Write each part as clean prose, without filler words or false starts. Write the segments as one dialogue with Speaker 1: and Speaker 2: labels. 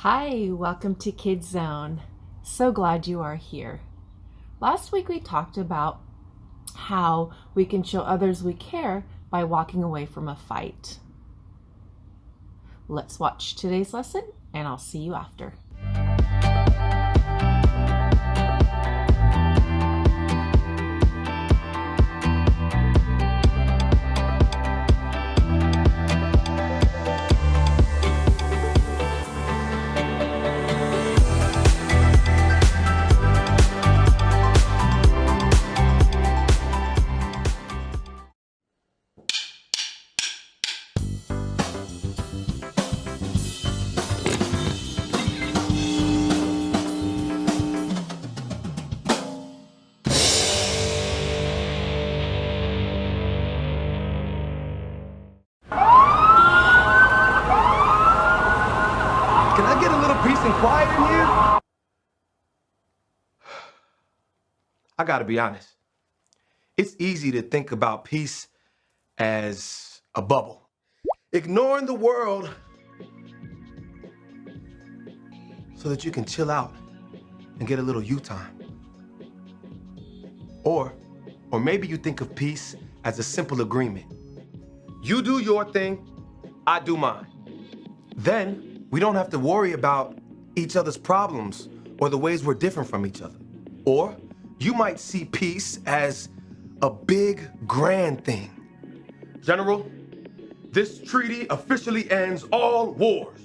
Speaker 1: Hi, welcome to Kidzone. So glad you are here. Last week we talked about how we can show others we care by walking away from a fight. Let's watch today's lesson and I'll see you after.
Speaker 2: Can I get a little peace and quiet in here? I gotta be honest. It's easy to think about peace as a bubble. Ignoring the world so that you can chill out and get a little you time. Or maybe you think of peace as a simple agreement. You do your thing, I do mine. Then we don't have to worry about each other's problems or the ways we're different from each other. Or you might see peace as a big, grand thing. General, this treaty officially ends all wars.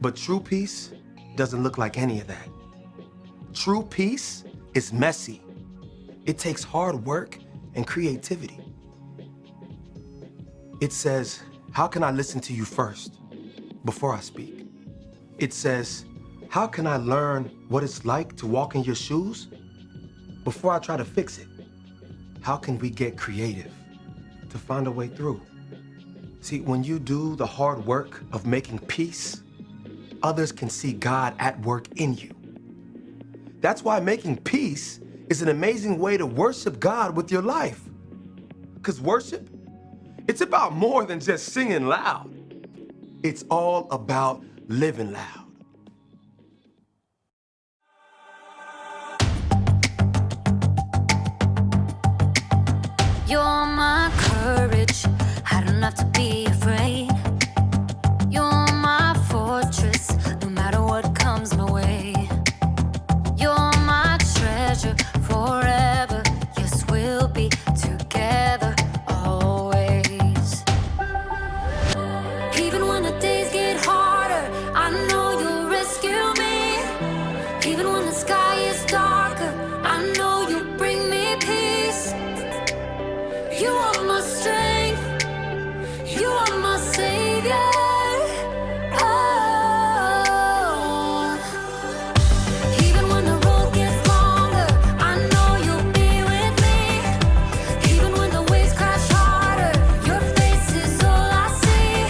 Speaker 2: But true peace doesn't look like any of that. True peace is messy. It takes hard work and creativity. It says, how can I listen to you first before I speak? It says, how can I learn what it's like to walk in your shoes before I try to fix it? How can we get creative to find a way through? See, when you do the hard work of making peace, others can see God at work in you. That's why making peace is an amazing way to worship God with your life. Because worship, it's about more than just singing loud. It's all about living loud.
Speaker 3: You're my courage, I don't have to be afraid. You're my fortress, no matter what comes my way. You're my treasure forever, yes, we'll be together always. Even when the days get harder, I know you'll rescue me. Even when the sky is darker, I know you'll bring me peace. You are my strength, you are my savior. Oh. Even when the road gets longer, I know you'll be with me. Even when the waves crash harder, your face is all I see.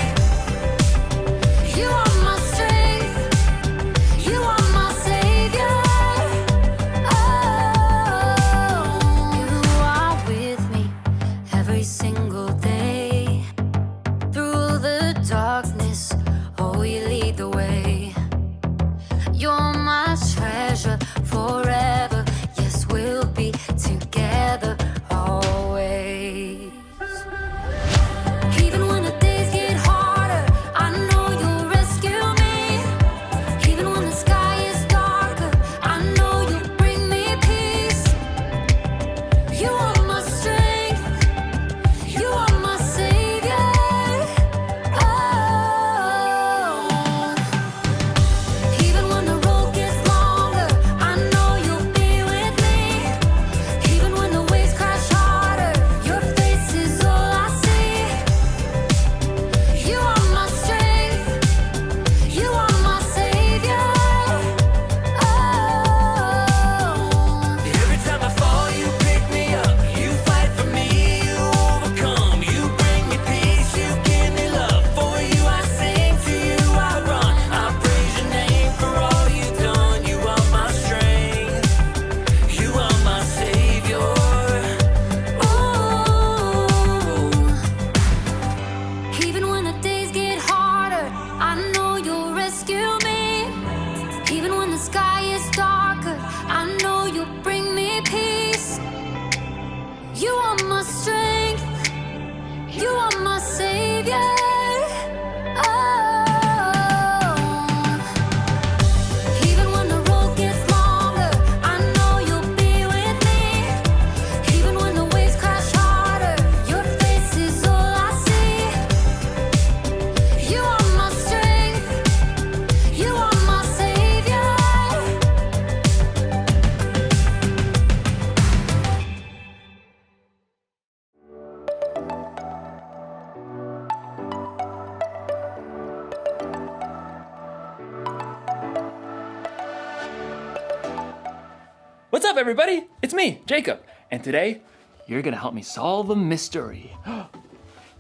Speaker 4: up, everybody? It's me, Jacob. And today, you're gonna help me solve a mystery.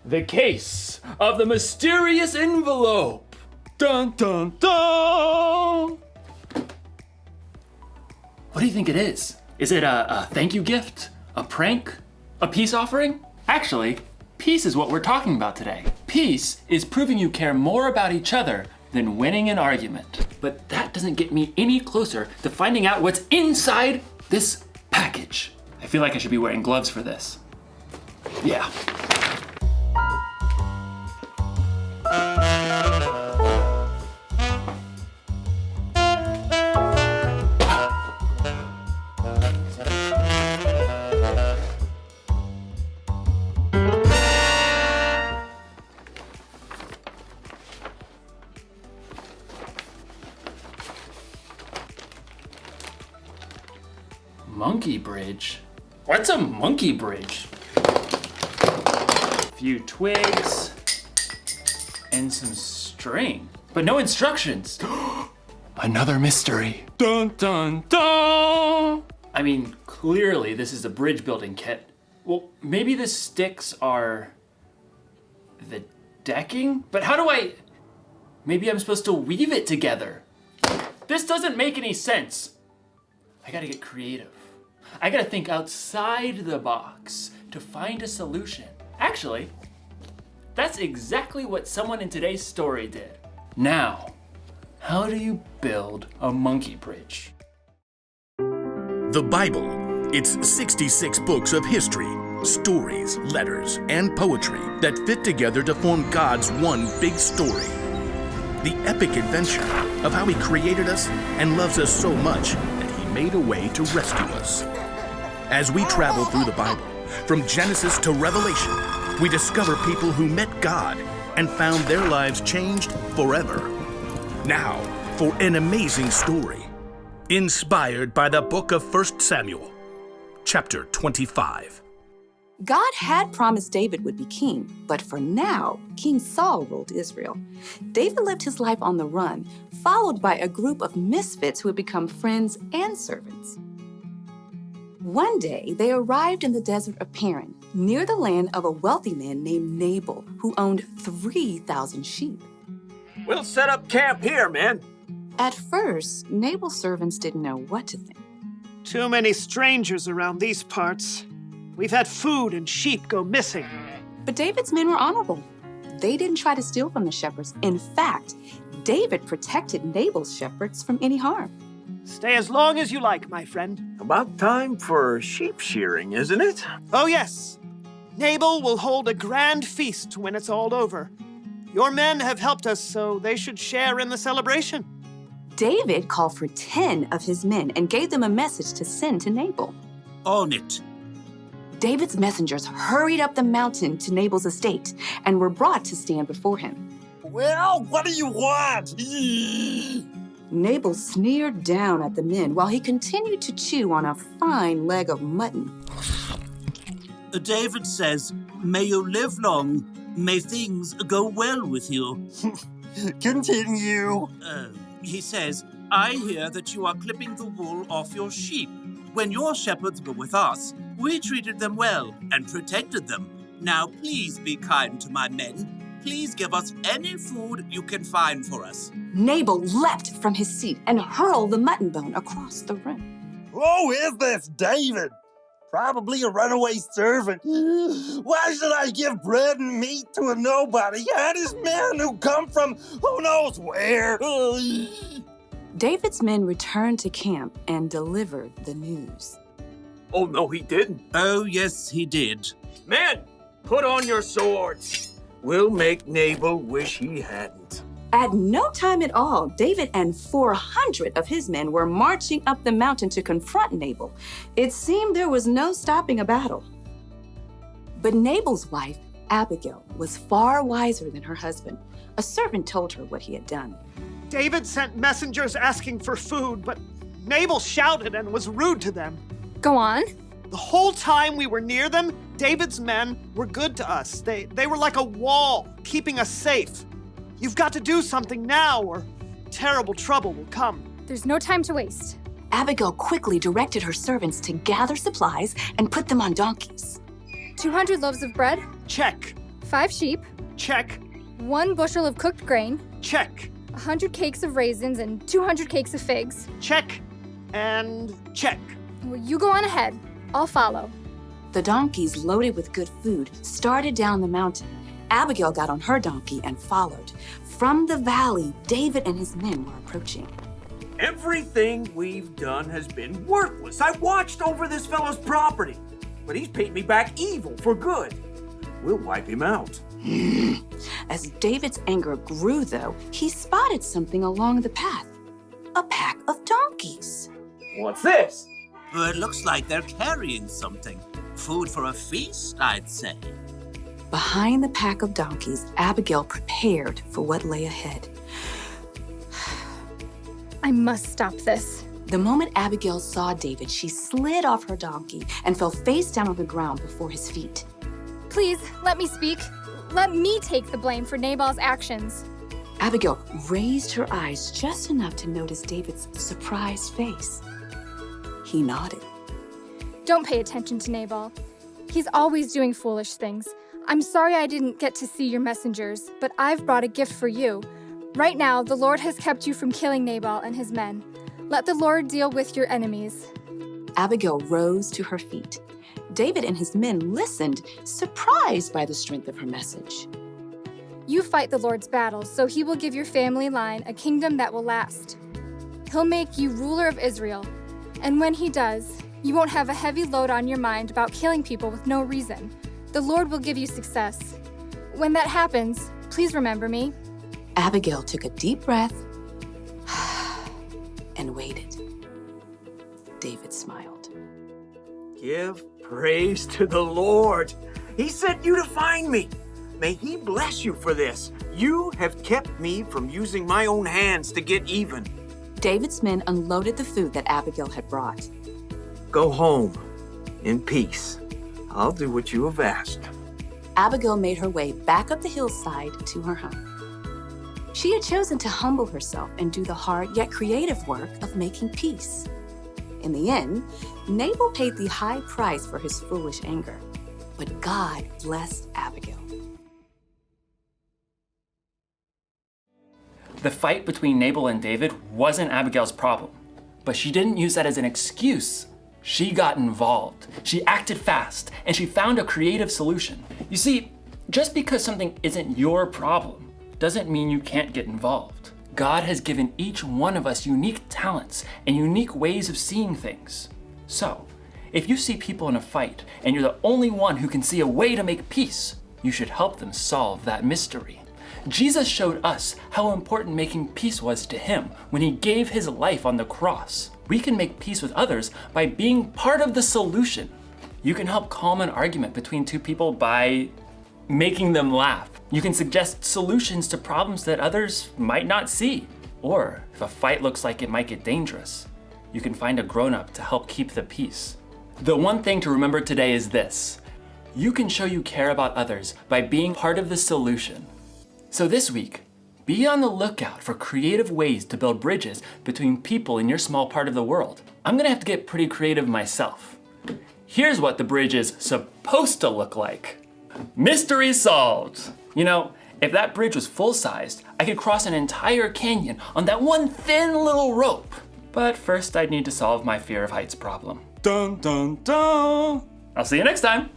Speaker 4: The case of the mysterious envelope. Dun, dun, dun! What do you think it is? Is it a thank you gift? A prank? A peace offering? Actually, peace is what we're talking about today. Peace is proving you care more about each other than winning an argument. But that doesn't get me any closer to finding out what's inside this package. I feel like I should be wearing gloves for this. Yeah. Monkey bridge? What's a monkey bridge? A few twigs and some string, but no instructions. Another mystery. Dun, dun, dun! I mean, clearly this is a bridge building kit. Well, maybe the sticks are the decking? But how do maybe I'm supposed to weave it together. This doesn't make any sense. I gotta get creative. I gotta think outside the box to find a solution. Actually, that's exactly what someone in today's story did. Now, how do you build a monkey bridge?
Speaker 5: The Bible. It's 66 books of history, stories, letters, and poetry that fit together to form God's one big story. The epic adventure of how He created us and loves us so much that He made a way to rescue us. As we travel through the Bible, from Genesis to Revelation, we discover people who met God and found their lives changed forever. Now, for an amazing story, inspired by the book of 1 Samuel, chapter 25.
Speaker 6: God had promised David would be king, but for now, King Saul ruled Israel. David lived his life on the run, followed by a group of misfits who had become friends and servants. One day, they arrived in the desert of Paran, near the land of a wealthy man named Nabal, who owned 3,000 sheep.
Speaker 7: We'll set up camp here, man.
Speaker 6: At first, Nabal's servants didn't know what to think.
Speaker 8: Too many strangers around these parts. We've had food and sheep go missing.
Speaker 6: But David's men were honorable. They didn't try to steal from the shepherds. In fact, David protected Nabal's shepherds from any harm.
Speaker 8: Stay as long as you like, my friend.
Speaker 7: About time for sheep shearing, isn't it?
Speaker 8: Oh, yes. Nabal will hold a grand feast when it's all over. Your men have helped us, so they should share in the celebration.
Speaker 6: David called for 10 of his men and gave them a message to send to Nabal.
Speaker 9: On it.
Speaker 6: David's messengers hurried up the mountain to Nabal's estate and were brought to stand before him.
Speaker 9: Well, what do you want?
Speaker 6: Nabal sneered down at the men while he continued to chew on a fine leg of mutton.
Speaker 9: David says, may you live long, may things go well with you.
Speaker 7: Continue.
Speaker 9: He says, I hear that you are clipping the wool off your sheep. When your shepherds were with us, we treated them well and protected them. Now please be kind to my men. Please give us any food you can find for us.
Speaker 6: Nabal leapt from his seat and hurled the mutton bone across the room.
Speaker 7: Who is this David? Probably a runaway servant. Why should I give bread and meat to a nobody? And his men who come from who knows where?
Speaker 6: David's men returned to camp and delivered the news.
Speaker 7: Oh, no, he didn't.
Speaker 9: Oh, yes, he did.
Speaker 7: Men, put on your swords. We'll make Nabal wish he hadn't.
Speaker 6: At no time at all, David and 400 of his men were marching up the mountain to confront Nabal. It seemed there was no stopping a battle. But Nabal's wife, Abigail, was far wiser than her husband. A servant told her what he had done.
Speaker 8: David sent messengers asking for food, but Nabal shouted and was rude to them.
Speaker 10: Go on.
Speaker 8: The whole time we were near them, David's men were good to us. They were like a wall, keeping us safe. You've got to do something now, or terrible trouble will come.
Speaker 10: There's no time to waste.
Speaker 6: Abigail quickly directed her servants to gather supplies and put them on donkeys.
Speaker 10: 200 loaves of bread,
Speaker 8: Check.
Speaker 10: 5 sheep,
Speaker 8: Check.
Speaker 10: 1 bushel of cooked grain,
Speaker 8: Check.
Speaker 10: 100 cakes of raisins, and 200 cakes of figs.
Speaker 8: Check. And check.
Speaker 10: Well, you go on ahead. I'll follow.
Speaker 6: The donkeys, loaded with good food, started down the mountain. Abigail got on her donkey and followed. From the valley, David and his men were approaching.
Speaker 9: Everything we've done has been worthless. I watched over this fellow's property, but he's paid me back evil for good. We'll wipe him out.
Speaker 6: As David's anger grew, though, he spotted something along the path. A pack of donkeys.
Speaker 9: What's this? It looks like they're carrying something. Food for a feast, I'd say.
Speaker 6: Behind the pack of donkeys, Abigail prepared for what lay ahead.
Speaker 10: I must stop this.
Speaker 6: The moment Abigail saw David, she slid off her donkey and fell face down on the ground before his feet.
Speaker 10: Please, let me speak. Let me take the blame for Nabal's actions.
Speaker 6: Abigail raised her eyes just enough to notice David's surprised face. He nodded.
Speaker 10: Don't pay attention to Nabal. He's always doing foolish things. I'm sorry I didn't get to see your messengers, but I've brought a gift for you. Right now, the Lord has kept you from killing Nabal and his men. Let the Lord deal with your enemies.
Speaker 6: Abigail rose to her feet. David and his men listened, surprised by the strength of her message.
Speaker 10: You fight the Lord's battles, so he will give your family line a kingdom that will last. He'll make you ruler of Israel. And when he does, you won't have a heavy load on your mind about killing people with no reason. The Lord will give you success. When that happens, please remember me.
Speaker 6: Abigail took a deep breath and waited. David smiled.
Speaker 9: Give praise to the Lord. He sent you to find me. May he bless you for this. You have kept me from using my own hands to get even.
Speaker 6: David's men unloaded the food that Abigail had brought.
Speaker 9: Go home in peace. I'll do what you have asked.
Speaker 6: Abigail made her way back up the hillside to her home. She had chosen to humble herself and do the hard yet creative work of making peace. In the end, Nabal paid the high price for his foolish anger, but God blessed Abigail.
Speaker 4: The fight between Nabal and David wasn't Abigail's problem, but she didn't use that as an excuse. She got involved. She acted fast, and she found a creative solution. You see, just because something isn't your problem doesn't mean you can't get involved. God has given each one of us unique talents and unique ways of seeing things. So, if you see people in a fight and you're the only one who can see a way to make peace, you should help them solve that mystery. Jesus showed us how important making peace was to him when he gave his life on the cross. We can make peace with others by being part of the solution. You can help calm an argument between two people by making them laugh. You can suggest solutions to problems that others might not see. Or if a fight looks like it might get dangerous, you can find a grown-up to help keep the peace. The one thing to remember today is this: you can show you care about others by being part of the solution. So this week, be on the lookout for creative ways to build bridges between people in your small part of the world. I'm gonna have to get pretty creative myself. Here's what the bridge is supposed to look like. Mystery solved! You know, if that bridge was full-sized, I could cross an entire canyon on that one thin little rope. But first I'd need to solve my fear of heights problem. Dun dun dun! I'll see you next time!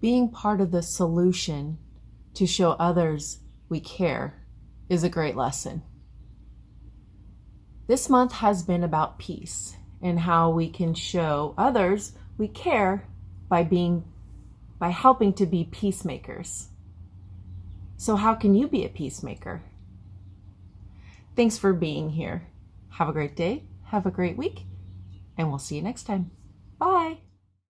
Speaker 1: Being part of the solution to show others we care is a great lesson. This month has been about peace and how we can show others we care by helping to be peacemakers. So how can you be a peacemaker? Thanks for being here. Have a great day, have a great week, and we'll see you next time. Bye.